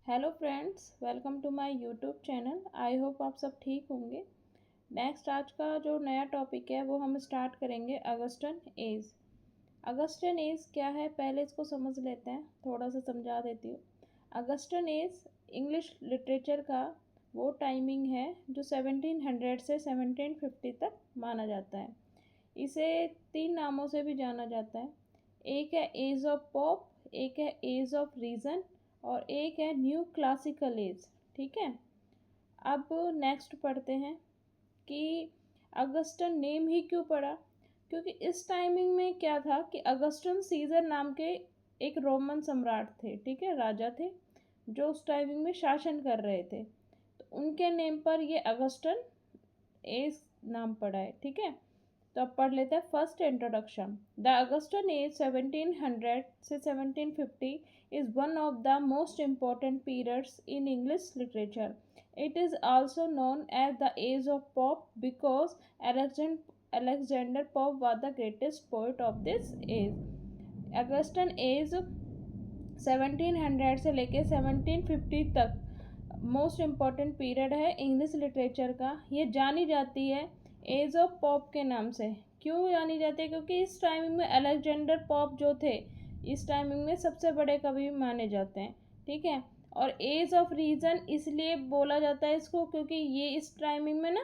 Hello friends, welcome to my YouTube channel. I hope आप सब ठीक होंगे। नेक्स्ट आज का जो नया टॉपिक है वो हम स्टार्ट करेंगे अगस्टन एज। अगस्टन एज क्या है पहले इसको समझ लेते हैं, थोड़ा सा समझा देती हूँ। अगस्टन एज इंग्लिश लिटरेचर का वो टाइमिंग है जो 1700 से 1750 तक माना जाता है। इसे तीन नामों से भी जाना जाता है। एक है एज ऑफ पॉप, एक है एज ऑफ रीज़न और एक है न्यू क्लासिकल एज। ठीक है। अब नेक्स्ट पढ़ते हैं कि अगस्टन नेम ही क्यों पड़ा। क्योंकि इस टाइमिंग में क्या था कि अगस्टन सीजर नाम के एक रोमन सम्राट थे, ठीक है, राजा थे, जो उस टाइमिंग में शासन कर रहे थे। तो उनके नेम पर ये अगस्टन एज नाम पड़ा है। ठीक है। तो अब पढ़ लेते हैं first introduction. The Augustan as 1700 से 1750 is one of the most important periods in English literature. It is also known as the age of Pope because Alexander Pope was the greatest poet of this age. Augustan as 1700 से लेके 1750 तक most important period है English literature का। ये जानी जाती है as of pop के नाम से। क्यों जानी जाती है? क्योंकि इस टाइमिंग में अलेक्जेंडर पॉप जो थे इस टाइमिंग में सबसे बड़े कवि माने जाते हैं। ठीक है। और एज ऑफ रीज़न इसलिए बोला जाता है इसको क्योंकि ये इस टाइमिंग में ना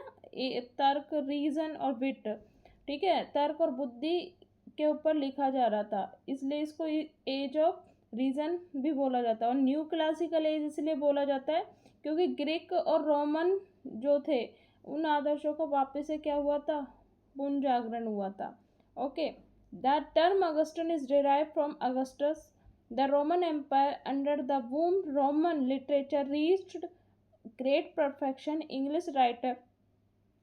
तर्क, रीज़न और विट, ठीक है, तर्क और बुद्धि के ऊपर लिखा जा रहा था, इसलिए इसको एज ऑफ रीज़न भी बोला जाता है। और न्यू क्लासिकल एज इसलिए बोला जाता है क्योंकि ग्रीक और रोमन जो थे उन आदर्शों को वापस से क्या हुआ था, पुनर्जागरण हुआ था। Okay. The term Augustan is derive from Augustus the Roman empire under the whom Roman literature reached great perfection. English writer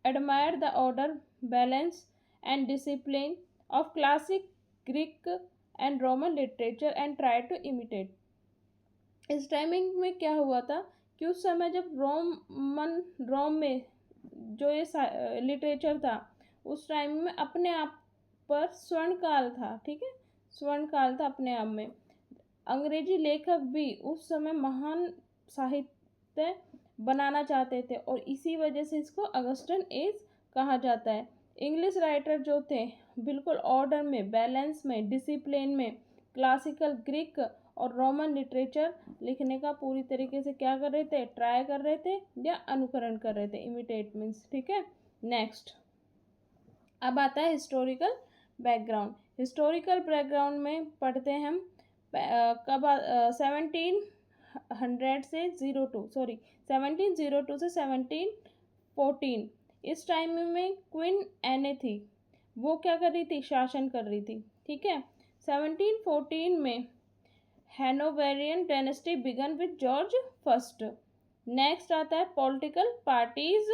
admire the order, balance, and discipline of classic Greek and Roman literature and try to imitate. इस timing में क्या हुआ था कि उस समय जब रोम में जो ये लिटरेचर था उस टाइम में अपने आप पर स्वर्ण काल था। ठीक है। स्वर्ण काल था अपने आप में। अंग्रेजी लेखक भी उस समय महान साहित्य बनाना चाहते थे और इसी वजह से इसको अगस्टन एज कहा जाता है। इंग्लिश राइटर जो थे बिल्कुल ऑर्डर में, बैलेंस में, डिसिप्लिन में क्लासिकल ग्रीक और रोमन लिटरेचर लिखने का पूरी तरीके से क्या कर रहे थे, ट्राई कर रहे थे या अनुकरण कर रहे थे, इमिटेट मीन्स। ठीक है। नेक्स्ट अब आता है हिस्टोरिकल बैकग्राउंड। हिस्टोरिकल बैकग्राउंड में पढ़ते हैं हम कब 1700 से 1702 से 1714। इस टाइम में क्वीन एने थी, वो क्या कर रही थी, शासन कर रही थी। ठीक है। 1714 में Hanoverian dynasty began with George first. Next आता है political parties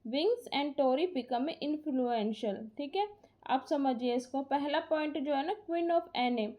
Whigs and Tory become influential. ठीक है। आप समझिए इसको। पहला पॉइंट जो है ना, क्वीन ऑफ एने।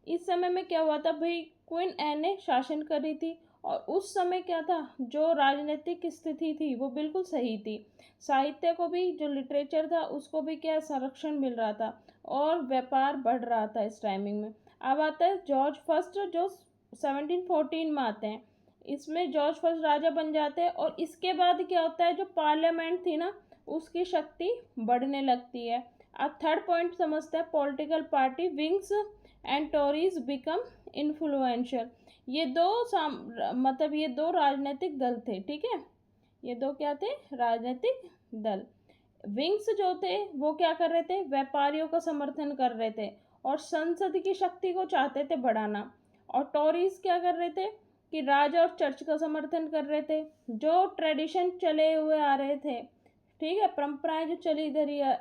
इस समय में क्या हुआ था भाई, क्वीन एने शासन कर रही थी और उस समय क्या था, जो राजनीतिक स्थिति थी वो बिल्कुल सही थी। साहित्य को भी, जो लिटरेचर था उसको भी क्या संरक्षण मिल रहा था और व्यापार बढ़ रहा था इस टाइमिंग में। अब आता है जॉर्ज फर्स्ट जो 1714 में आते हैं। इसमें जॉर्ज फर्स्ट राजा बन जाते हैं और इसके बाद क्या होता है, जो पार्लियामेंट थी ना उसकी शक्ति बढ़ने लगती है। अब थर्ड पॉइंट समझते हैं political party wings and Tories become influential. ये दो मतलब ये दो राजनीतिक दल थे। ठीक है। ये दो क्या थे, राजनीतिक दल। विंग्स जो थे वो क्या कर रहे थे, व्यापारियों का समर्थन कर रहे थे और संसद की शक्ति को चाहते थे बढ़ाना। और टॉरीज क्या कर रहे थे कि राजा और चर्च का समर्थन कर रहे थे, जो ट्रेडिशन चले हुए आ रहे थे, ठीक है, परंपराएं जो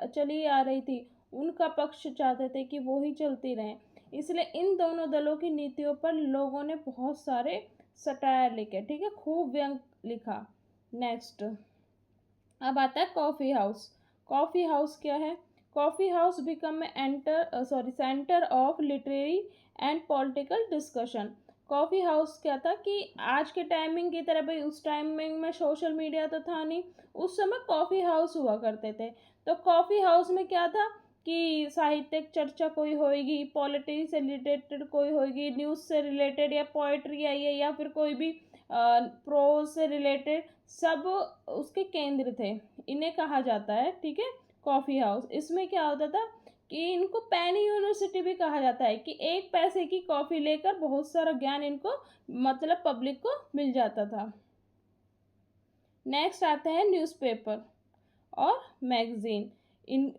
चली आ रही थी उनका पक्ष चाहते थे कि वो ही चलती रहें। इसलिए इन दोनों दलों की नीतियों पर लोगों ने बहुत सारे सटायर लिखे। ठीक है, खूब व्यंग लिखा। नेक्स्ट अब आता है कॉफ़ी हाउस। कॉफ़ी हाउस क्या है? Coffee house become centre of literary and political discussion. Coffee house क्या था कि आज के टाइमिंग की तरह, भाई उस टाइमिंग में सोशल मीडिया तो था नहीं, उस समय कॉफ़ी हाउस हुआ करते थे। तो कॉफ़ी हाउस में क्या था कि साहित्यिक चर्चा कोई होएगी, पॉलिटिक्स से रिलेटेड कोई होएगी, न्यूज़ से रिलेटेड या पोइट्री आई है या फिर कोई भी प्रोज से रिलेटेड सब उसके केंद्र थे, इन्हें कहा जाता है, ठीक है, कॉफ़ी हाउस। इसमें क्या होता था कि इनको पेनी यूनिवर्सिटी भी कहा जाता है कि 1 पैसे की कॉफ़ी लेकर बहुत सारा ज्ञान इनको मतलब पब्लिक को मिल जाता था। नेक्स्ट आता है न्यूज़पेपर और मैगज़ीन। इन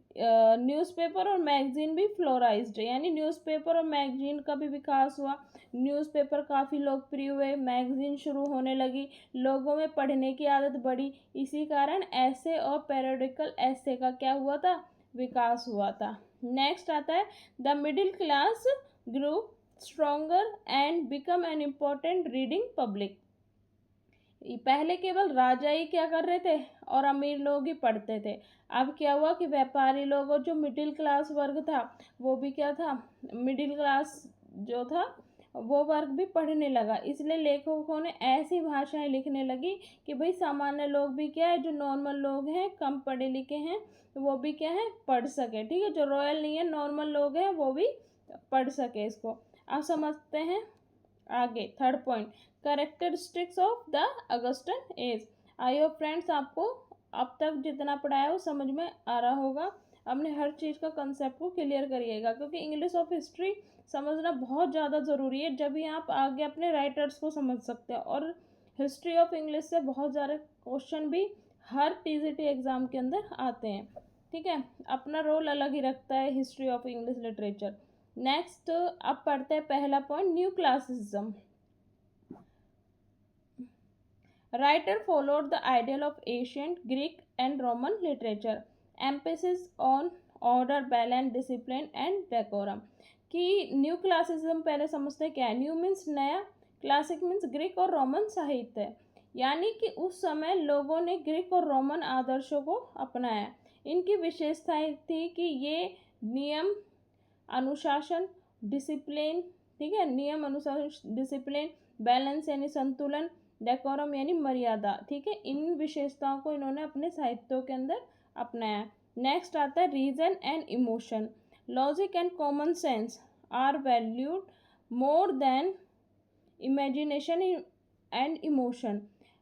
न्यूज़पेपर और मैगज़ीन भी फ्लोराइज्ड है, यानी न्यूज़पेपर और मैगज़ीन का भी विकास हुआ। न्यूज़पेपर काफ़ी लोकप्रिय हुए, मैगज़ीन शुरू होने लगी, लोगों में पढ़ने की आदत बढ़ी, इसी कारण ऐसे और पेरियोडिकल ऐसे का क्या हुआ था, विकास हुआ था। नेक्स्ट आता है the middle class grew stronger and become an important reading public. पहले केवल राजा ही क्या कर रहे थे और अमीर लोग ही पढ़ते थे। अब क्या हुआ कि व्यापारी लोग और जो मिडिल क्लास वर्ग था वो भी क्या था, मिडिल क्लास जो था वो वर्ग भी पढ़ने लगा। इसलिए लेखकों ने ऐसी भाषाएं लिखने लगी कि भाई सामान्य लोग भी क्या है, जो नॉर्मल लोग हैं, कम पढ़े लिखे हैं, वो भी क्या है, पढ़ सके, ठीक है, जो रॉयल नहीं है, नॉर्मल लोग हैं, वो भी पढ़ सके इसको। अब समझते हैं आगे third point, characteristics of the Augustan as. I hope friends आपको अब तक जितना पढ़ाया वो समझ में आ रहा होगा। अपने हर चीज़ का कंसेप्ट को क्लियर करिएगा, क्योंकि इंग्लिश ऑफ हिस्ट्री समझना बहुत ज़्यादा ज़रूरी है, जब भी आप आगे अपने राइटर्स को समझ सकते हैं। और हिस्ट्री ऑफ इंग्लिश से बहुत सारे क्वेश्चन भी हर टीजीटी एग्ज़ाम के अंदर आते हैं, ठीक है, अपना रोल अलग ही रखता है history of English literature. Next अब पढ़ते हैं पहला point, new classicism. Writer followed the ideal of ancient Greek and Roman literature, emphasis on order, balance, discipline and decorum। कि न्यू क्लासिज्म पहले समझते क्या है। न्यू मीन्स नया, क्लासिक मीन्स ग्रीक और रोमन साहित्य, यानी कि उस समय लोगों ने ग्रीक और रोमन आदर्शों को अपनाया। इनकी विशेषताएं थी कि ये नियम, अनुशासन, डिसिप्लिन, ठीक है, नियम, अनुशासन, डिसिप्लिन, बैलेंस यानी संतुलन, डेकोरम यानी मर्यादा, ठीक है, इन विशेषताओं को इन्होंने अपने साहित्यों के अंदर अपनाया। नेक्स्ट आता है reason and emotion. Logic and common sense are valued more than imagination and emotion.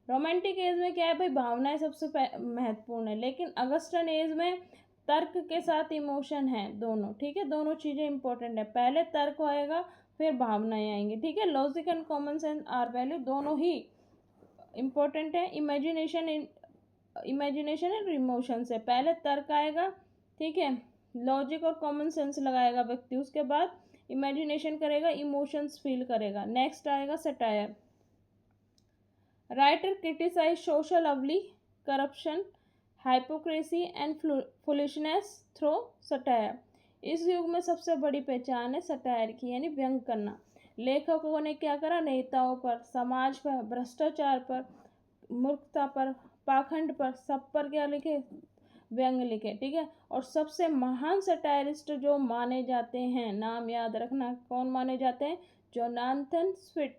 Romantic age में क्या है भाई, भावनाएं सबसे महत्वपूर्ण है, लेकिन अगस्टन एज में तर्क के साथ इमोशन है दोनों, ठीक है, दोनों चीज़ें इंपॉर्टेंट है, पहले तर्क आएगा फिर भावनाएं आएंगी, ठीक है। Logic and common sense are value दोनों ही इम्पोर्टेंट है। इमेजिनेशन एंड इमोशन से पहले तर्क आएगा, ठीक है, लॉजिक और कॉमन सेंस लगाएगा व्यक्ति, उसके बाद इमेजिनेशन करेगा, इमोशंस फील करेगा। नेक्स्ट आएगा satire. Writer criticise social evils, corruption, hypocrisy and foolishness through satire. इस युग में सबसे बड़ी पहचान है सटायर की, यानी व्यंग करना। लेखकों ने क्या करा, नेताओं पर, समाज पर, भ्रष्टाचार पर, मूर्खता पर, पाखंड पर, सब पर क्या लिखे, व्यंग लिखे, ठीक है। और सबसे महान सटायरिस्ट जो माने जाते हैं, नाम याद रखना कौन माने जाते हैं, जोनाथन स्विफ्ट,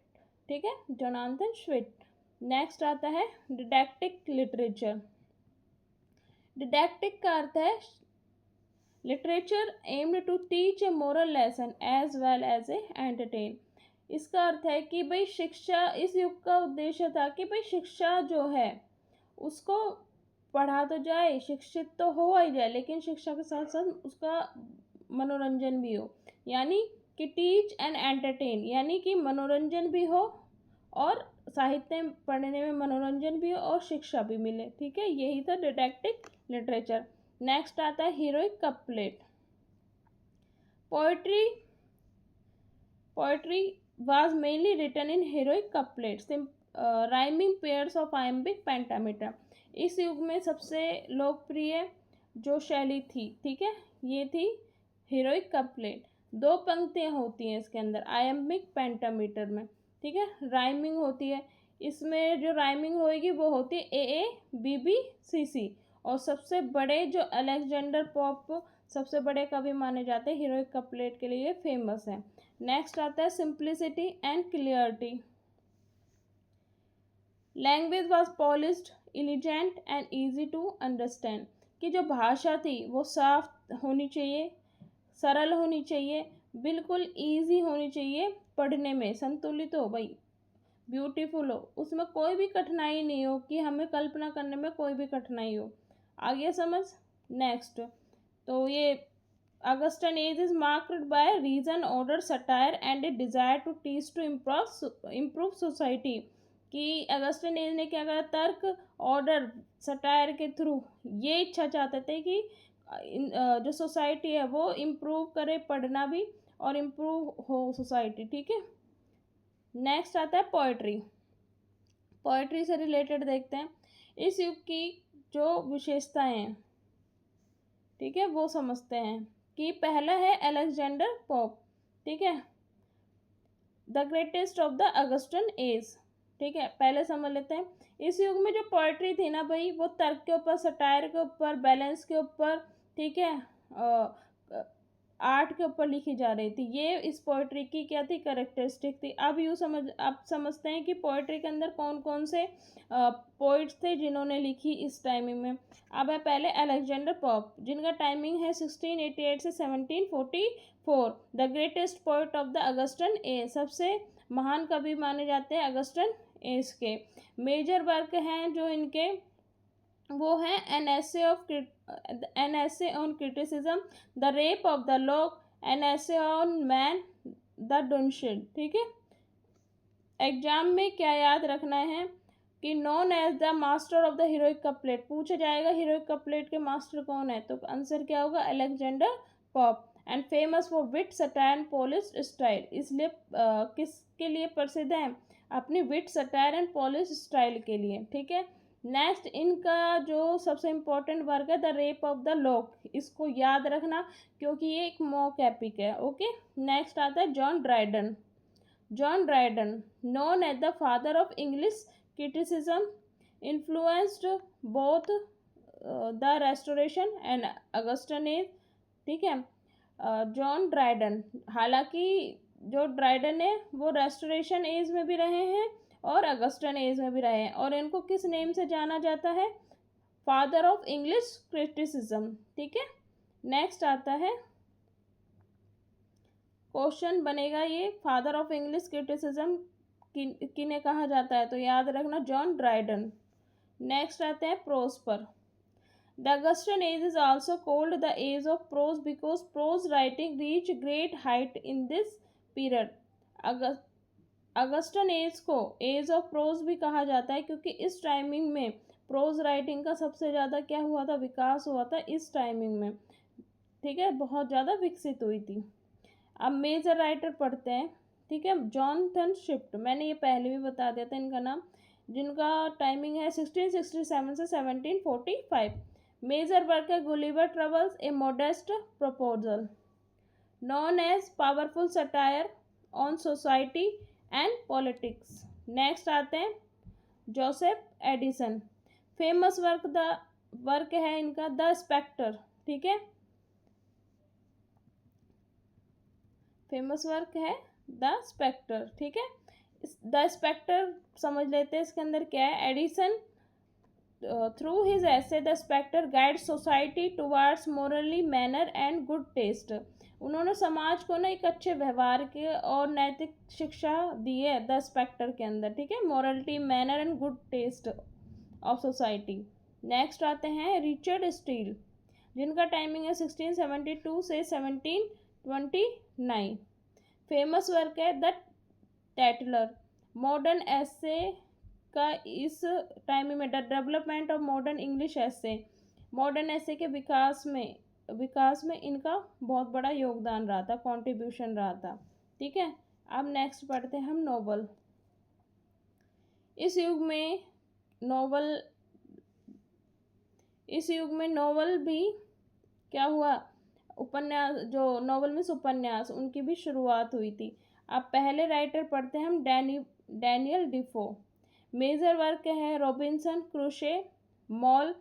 ठीक है, जोनाथन स्विफ्ट। नेक्स्ट आता है डिडैक्टिक लिटरेचर। डिडैक्टिक का अर्थ है literature aimed to teach a moral lesson as well as a entertain. इसका अर्थ है कि भाई शिक्षा, इस युग का उद्देश्य था कि भाई शिक्षा जो है उसको पढ़ा तो जाए, शिक्षित तो हो ही जाए, लेकिन शिक्षा के साथ साथ उसका मनोरंजन भी हो, यानी कि टीच एंड एंटरटेन, यानी कि मनोरंजन भी हो और साहित्य पढ़ने में मनोरंजन भी हो और शिक्षा भी मिले, ठीक है, यही था डिडैक्टिक लिटरेचर। नेक्स्ट आता है heroic couplet. Poetry was mainly written in heroic couplets, rhyming pairs of iambic pentameter। इस युग में सबसे लोकप्रिय जो शैली थी, ठीक है, ये थी हीरोइक कपलेट। 2 पंक्तियाँ होती हैं इसके अंदर आयम्बिक पेंटामीटर में, ठीक है, राइमिंग होती है। इसमें जो राइमिंग होएगी वो होती है ए बी बी सी सी। और सबसे बड़े जो अलेक्जेंडर पोप सबसे बड़े कवि माने जाते हैं, हीरोइक कपलेट के लिए फेमस है। नेक्स्ट आता है simplicity and clarity. Language was polished, elegant and easy to understand. कि जो भाषा थी वो साफ होनी चाहिए, सरल होनी चाहिए, बिल्कुल इजी होनी चाहिए, पढ़ने में संतुलित हो भाई, ब्यूटीफुल हो, उसमें कोई भी कठिनाई नहीं हो, कि हमें कल्पना करने में कोई भी कठिनाई हो। आगे समझ। नेक्स्ट, तो ये Augustan age is marked by reason, order, satire and a desire to teach to improve society। कि अगस्टन एज ने क्या करा, तर्क, ऑर्डर, सटायर के थ्रू ये इच्छा चाहते थे कि जो सोसाइटी है वो इम्प्रूव करे, पढ़ना भी और इम्प्रूव हो सोसाइटी। ठीक है। नेक्स्ट आता है पोएट्री। पोएट्री से रिलेटेड देखते हैं। इस युग की जो विशेषताएं हैं, ठीक है, वो समझते हैं। कि पहला है अलेक्जेंडर पोप, ठीक है, the greatest of the Augustan as. ठीक है, पहले समझ लेते हैं। इस युग में जो पोएट्री थी ना भाई, वो तर्क के ऊपर, सटायर के ऊपर, बैलेंस के ऊपर, ठीक है, आर्ट के ऊपर लिखी जा रही थी। ये इस पोएट्री की क्या थी, करेक्टरिस्टिक थी। अब समझते हैं कि पोएट्री के अंदर कौन कौन से पोइट्स थे जिन्होंने लिखी इस टाइमिंग में। अब है पहले अलेक्जेंडर पोप, जिनका टाइमिंग है 1688 से 1744। The greatest poet of the Augustan age, सबसे महान कवि माने जाते हैं अगस्टन एज के। मेजर वर्क हैं जो इनके, वो है an essay on criticism, the rape of the lock, an essay on man the Dunciad. ठीक है। एग्जाम में क्या याद रखना है कि known as the master of the heroic couplet, पूछा जाएगा हीरोइक कपलेट के मास्टर कौन है, तो आंसर क्या होगा, Alexander Pope. And famous for wit, satire and polish style, इसलिए किसके लिए प्रसिद्ध है, अपनी wit, satire and polish style के लिए। ठीक है। नेक्स्ट, इनका जो सबसे इम्पोर्टेंट वर्क है the rape of the lock, इसको याद रखना क्योंकि ये एक मॉक एपिक है। ओके। नेक्स्ट आता है John Dryden. John Dryden, known as the father of English criticism, influenced both the Restoration and Augustan age। ठीक है। जॉन ड्राइडन, हालांकि जो ड्राइडन है वो रेस्टोरेशन एज में भी रहे हैं और अगस्टन एज में भी रहे हैं, और इनको किस नेम से जाना जाता है, फादर ऑफ इंग्लिश क्रिटिसिज्म। ठीक है। नेक्स्ट आता है, क्वेश्चन बनेगा ये, फादर ऑफ इंग्लिश क्रिटिसिज्म किन्हें कहा जाता है, तो याद रखना जॉन ड्राइडन। नेक्स्ट आते हैं prosper. The Augustan age is also called the age of prose because prose writing reach great height in this period. Augustan age को एज ऑफ प्रोज भी कहा जाता है क्योंकि इस टाइमिंग में प्रोज राइटिंग का सबसे ज़्यादा क्या हुआ था, विकास हुआ था इस टाइमिंग में। ठीक है, बहुत ज़्यादा विकसित हुई थी। अब मेजर राइटर पढ़ते हैं। ठीक है, जॉनथन स्विफ्ट, मैंने ये पहले भी बता दिया था इनका नाम, जिनका टाइमिंग है 1667 से 1745। मेजर वर्क है Gulliver travels, a modest proposal, known as powerful satire on society and politics. Next आते हैं जोसेफ एडिसन। फेमस वर्क है इनका द स्पेक्टर। ठीक है, फेमस वर्क है द स्पेक्टर। ठीक है, द स्पेक्टर समझ लेते हैं इसके अंदर क्या है। Addison through his essay the Spectator guide society towards morally manner and good taste. उन्होंने समाज को ना एक अच्छे व्यवहार के और नैतिक शिक्षा दी है द स्पेक्टर के अंदर। ठीक है, morality, manner and good taste of society. Next आते हैं रिचर्ड स्टील, जिनका टाइमिंग है 1672 से 1729। फेमस वर्क है द टैटलर, मॉडर्न एसे का इस टाइम में development of modern English essay, modern essay के विकास में इनका बहुत बड़ा योगदान रहा था, कंट्रीब्यूशन रहा था। ठीक है। अब नेक्स्ट पढ़ते हैं हम नोवेल। इस युग में नोवेल भी क्या हुआ, उपन्यास, जो नोवेल में उपन्यास, उनकी भी शुरुआत हुई थी। अब पहले राइटर पढ़ते हैं हम डैनियल डिफो। मेजर वर्क है रॉबिन्सन क्रूशे, मॉल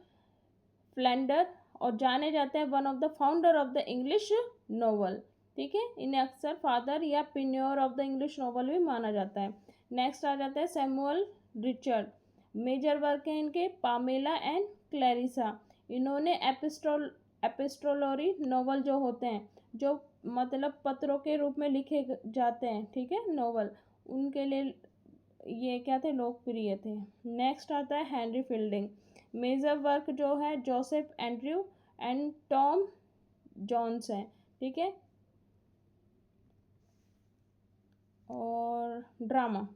फ्लैंडर, और जाने जाते हैं one of the founder of the English novel. ठीक है, इन्हें अक्सर फादर या पिन्योर ऑफ द इंग्लिश नोवेल भी माना जाता है। नेक्स्ट आ जाता है सैमुअल रिचर्ड। मेजर वर्क है इनके पामेला एंड क्लैरिसा। इन्होंने एपिस्टोलरी नोवेल जो होते हैं, जो मतलब पत्रों के रूप में लिखे जाते हैं, ठीक है, नोवेल, उनके लिए ये क्या थे, लोकप्रिय थे। नेक्स्ट आता है हेनरी फील्डिंग। मेजर वर्क जो है Joseph Andrew and Tom Jones है, ठीक है। और ड्रामा,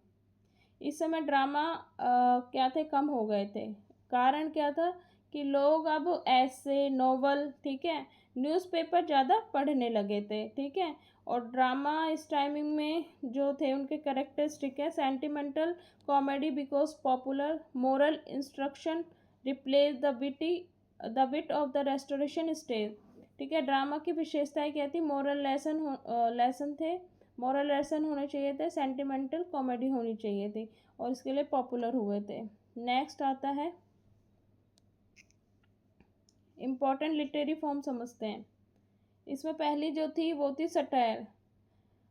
इस समय ड्रामा क्या थे, कम हो गए थे। कारण क्या था कि लोग अब ऐसे नॉवल, ठीक है, न्यूज़पेपर ज़्यादा पढ़ने लगे थे, ठीक है। और ड्रामा इस टाइमिंग में जो थे उनके करेक्टरिस्टिक है sentimental comedy because popular moral instruction replace the wheat of the restoration stage, ठीक है। ड्रामा की विशेषताएं क्या थी, मोरल लेसन थे, मॉरल लेसन होने चाहिए थे, सेंटिमेंटल कॉमेडी होनी चाहिए थी, और इसके लिए पॉपुलर हुए थे। नेक्स्ट आता है इम्पॉर्टेंट लिटरेरी फॉर्म समझते हैं। इसमें पहली जो थी वो थी satire.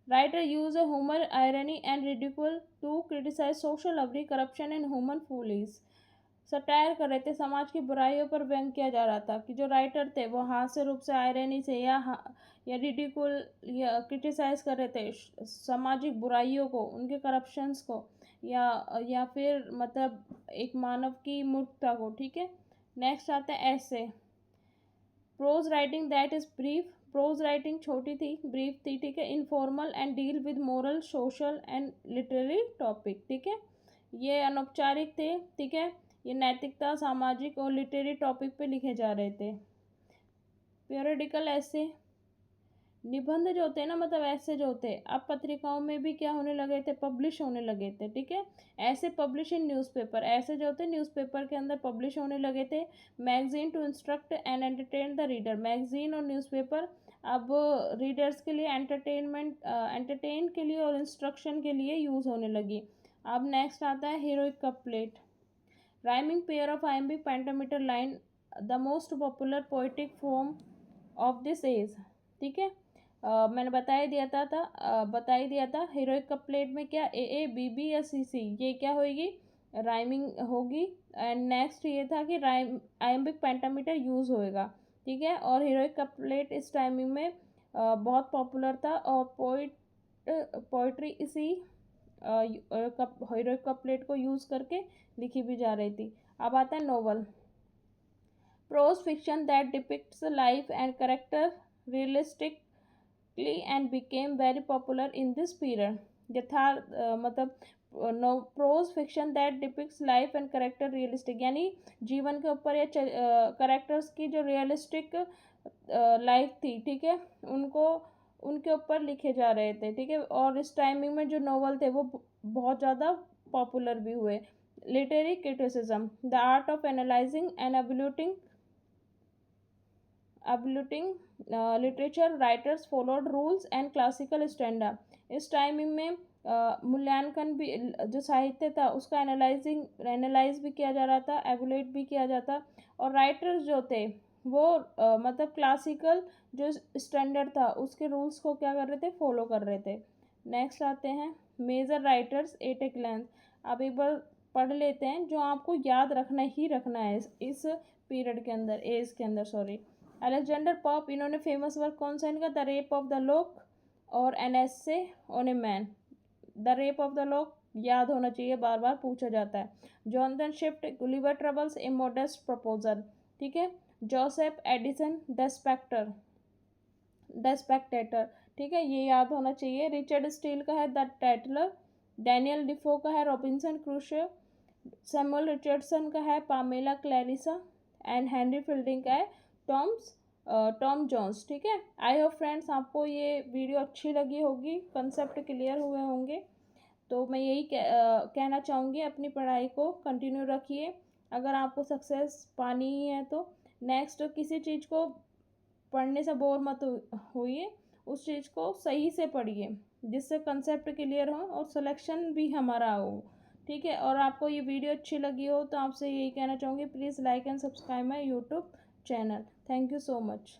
Writer use humour, irony and ridicule to criticise social evils, corruption and human follies. Satire कर रहे थे, समाज की बुराइयों पर व्यंग किया जा रहा था, कि जो राइटर थे वो हास्य रूप से, आयरनी से या रिडिकुल या क्रिटिसाइज कर रहे थे सामाजिक बुराइयों को, उनके करप्शंस को, या फिर मतलब एक मानव की मूर्खता को, ठीक है। नेक्स्ट आता है ऐसे। Pros writing that is brief, pros writing छोटी थी, ब्रीफ थी, ठीक है, informal and deal with moral, social and literary topic, ठीक है। ये अनौपचारिक थे, ठीक है, ये नैतिकता, सामाजिक और लिटरेरी टॉपिक पे लिखे जा रहे थे। पीरियडिकल ऐसे, निबंध जो होते हैं ना, मतलब ऐसे जो होते हैं, अब पत्रिकाओं में भी क्या होने लगे थे, पब्लिश होने लगे थे, ठीक है। ऐसे पब्लिश इन न्यूज़पेपर, ऐसे जो होते हैं न्यूज़पेपर के अंदर पब्लिश होने लगे थे। Magazine to instruct and entertain the reader, magazine और न्यूज़पेपर अब रीडर्स के लिए एंटरटेन के लिए और इंस्ट्रक्शन के लिए यूज़ होने लगी। अब नेक्स्ट आता है heroic couplet. Rhyming pair of iambic pentameter line, the most popular poetic form of this age, ठीक है। मैंने बता ही दिया था हीरोइक कपलेट में क्या ए बी बी या सी सी, ये क्या होगी, राइमिंग होगी। एंड नेक्स्ट ये था कि iambic पेंटामीटर यूज़ होएगा, ठीक है। और हीरोइक कपलेट इस टाइमिंग में बहुत पॉपुलर था, और पोइट्री इसी हीरोइक कपलेट को यूज़ करके लिखी भी जा रही थी। अब आता है novel. Pros fiction that depicts life and character realistically and became very popular in this period. यथार्थ मतलब pros fiction that depicts life and character realistic, यानी जीवन के ऊपर या करेक्टर्स की जो रियलिस्टिक लाइफ थी, ठीक है, उनको उनके ऊपर लिखे जा रहे थे, ठीक है। और इस टाइमिंग में जो नॉवल थे वो बहुत ज़्यादा पॉपुलर भी हुए। Literary criticism, the art of analysing and evaluating literature, writers followed rules and classical standard. इस टाइमिंग में मूल्यांकन भी, जो साहित्य था उसका एनालाइज भी किया जा रहा था, एवुलेट भी किया जाता, और राइटर्स जो थे वो मतलब क्लासिकल जो स्टैंडर्ड था उसके रूल्स को क्या कर रहे थे, फॉलो कर रहे थे। नेक्स्ट आते हैं major writers at a glance. अब एक बार पढ़ लेते हैं जो आपको याद रखना ही रखना है इस पीरियड के अंदर, एज के अंदर, सॉरी। अलेक्जेंडर पॉप, इन्होंने फेमस वर्क कौन सा इनका, the rape of the lock और an essay on a man. The rape of the lock याद होना चाहिए, बार बार पूछा जाता है। Jonathan Swift, Gulliver's travels, a modest proposal, ठीक है। जोसेफ एडिसन, द स्पेक्टेटर, ठीक है, ये याद होना चाहिए। रिचर्ड स्टील का है द टैटलर, डैनियल डिफो का है रॉबिन्सन क्रूशो, सैमुअल रिचर्डसन का है Pamela Clarissa, and Henry fielding का है टॉम जॉन्स, ठीक है। आई होप फ्रेंड्स आपको ये वीडियो अच्छी लगी होगी, कंसेप्ट क्लियर हुए होंगे। तो मैं यही कहना चाहूँगी, अपनी पढ़ाई को कंटिन्यू रखिए। अगर आपको सक्सेस पानी ही है तो नेक्स्ट किसी चीज़ को पढ़ने से बोर मत होइए, उस चीज़ को सही से पढ़िए जिससे कंसेप्ट क्लियर हो और सिलेक्शन भी हमारा हो, ठीक है। और आपको ये वीडियो अच्छी लगी हो तो आपसे यही कहना चाहूँगी, please like and subscribe my YouTube channel. Thank you so much.